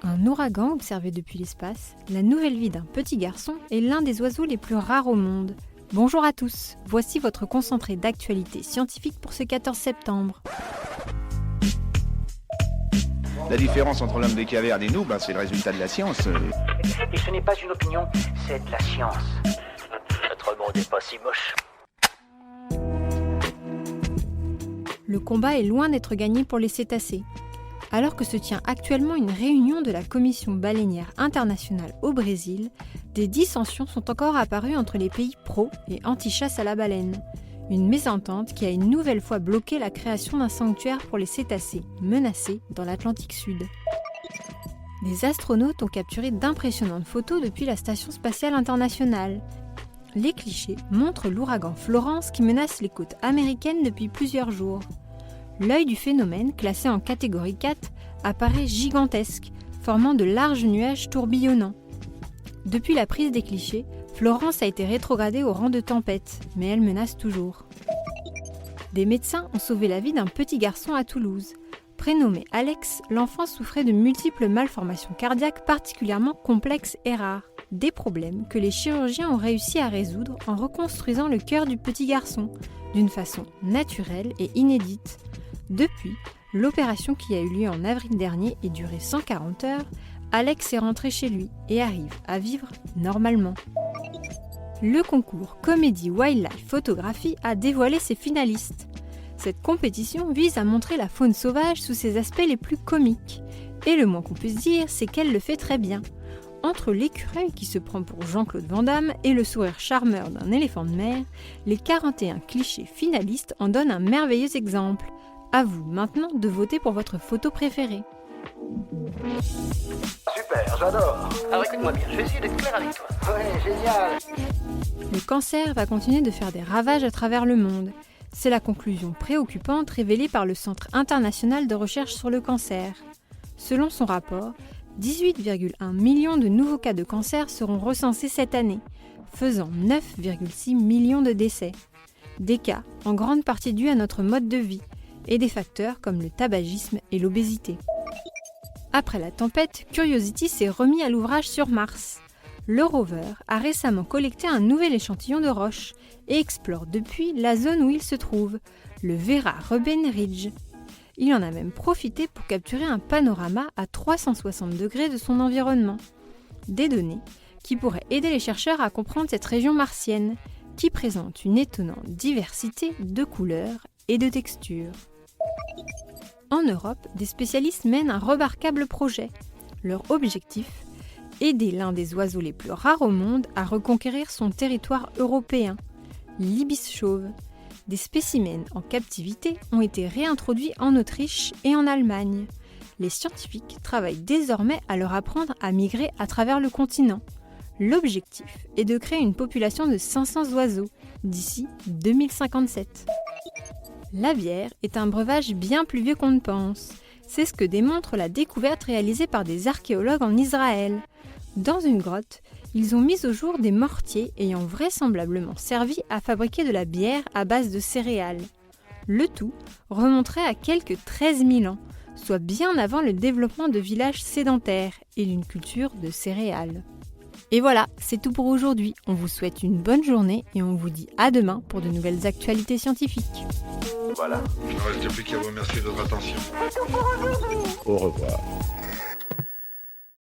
Un ouragan observé depuis l'espace, la nouvelle vie d'un petit garçon est l'un des oiseaux les plus rares au monde. Bonjour à tous, voici votre concentré d'actualité scientifique pour ce 14 septembre. La différence entre l'homme des cavernes et nous, c'est le résultat de la science. Et ce n'est pas une opinion, c'est de la science. Notre monde n'est pas si moche. Le combat est loin d'être gagné pour les cétacés. Alors que se tient actuellement une réunion de la Commission baleinière internationale au Brésil, des dissensions sont encore apparues entre les pays pro et anti-chasse à la baleine. Une mésentente qui a une nouvelle fois bloqué la création d'un sanctuaire pour les cétacés, menacés dans l'Atlantique Sud. Des astronautes ont capturé d'impressionnantes photos depuis la Station spatiale internationale. Les clichés montrent l'ouragan Florence qui menace les côtes américaines depuis plusieurs jours. L'œil du phénomène, classé en catégorie 4, apparaît gigantesque, formant de larges nuages tourbillonnants. Depuis la prise des clichés, Florence a été rétrogradée au rang de tempête, mais elle menace toujours. Des médecins ont sauvé la vie d'un petit garçon à Toulouse. Prénommé Alex, l'enfant souffrait de multiples malformations cardiaques particulièrement complexes et rares. Des problèmes que les chirurgiens ont réussi à résoudre en reconstruisant le cœur du petit garçon, d'une façon naturelle et inédite. Depuis, l'opération qui a eu lieu en avril dernier et duré 140 heures, Alex est rentré chez lui et arrive à vivre normalement. Le concours Comédie Wildlife Photographie a dévoilé ses finalistes. Cette compétition vise à montrer la faune sauvage sous ses aspects les plus comiques. Et le moins qu'on puisse dire, c'est qu'elle le fait très bien. Entre l'écureuil qui se prend pour Jean-Claude Van Damme et le sourire charmeur d'un éléphant de mer, les 41 clichés finalistes en donnent un merveilleux exemple. À vous maintenant de voter pour votre photo préférée. Super, j'adore. Alors écoute-moi bien, je vais essayer d'être clair avec toi. Ouais, génial. Le cancer va continuer de faire des ravages à travers le monde. C'est la conclusion préoccupante révélée par le Centre international de recherche sur le cancer. Selon son rapport, 18,1 millions de nouveaux cas de cancer seront recensés cette année, faisant 9,6 millions de décès. Des cas en grande partie dus à notre mode de vie et des facteurs comme le tabagisme et l'obésité. Après la tempête, Curiosity s'est remis à l'ouvrage sur Mars. Le rover a récemment collecté un nouvel échantillon de roches et explore depuis la zone où il se trouve, le Vera Reuben Ridge. Il en a même profité pour capturer un panorama à 360 degrés de son environnement. Des données qui pourraient aider les chercheurs à comprendre cette région martienne, qui présente une étonnante diversité de couleurs et de textures. En Europe, des spécialistes mènent un remarquable projet. Leur objectif, aider l'un des oiseaux les plus rares au monde à reconquérir son territoire européen, l'ibis chauve. Des spécimens en captivité ont été réintroduits en Autriche et en Allemagne. Les scientifiques travaillent désormais à leur apprendre à migrer à travers le continent. L'objectif est de créer une population de 500 oiseaux d'ici 2057. La bière est un breuvage bien plus vieux qu'on ne pense. C'est ce que démontre la découverte réalisée par des archéologues en Israël. Dans une grotte, ils ont mis au jour des mortiers ayant vraisemblablement servi à fabriquer de la bière à base de céréales. Le tout remonterait à quelques 13 000 ans, soit bien avant le développement de villages sédentaires et d'une culture de céréales. Et voilà, c'est tout pour aujourd'hui. On vous souhaite une bonne journée et on vous dit à demain pour de nouvelles actualités scientifiques. Voilà. Il ne reste plus qu'à vous remercier de votre attention. Au revoir.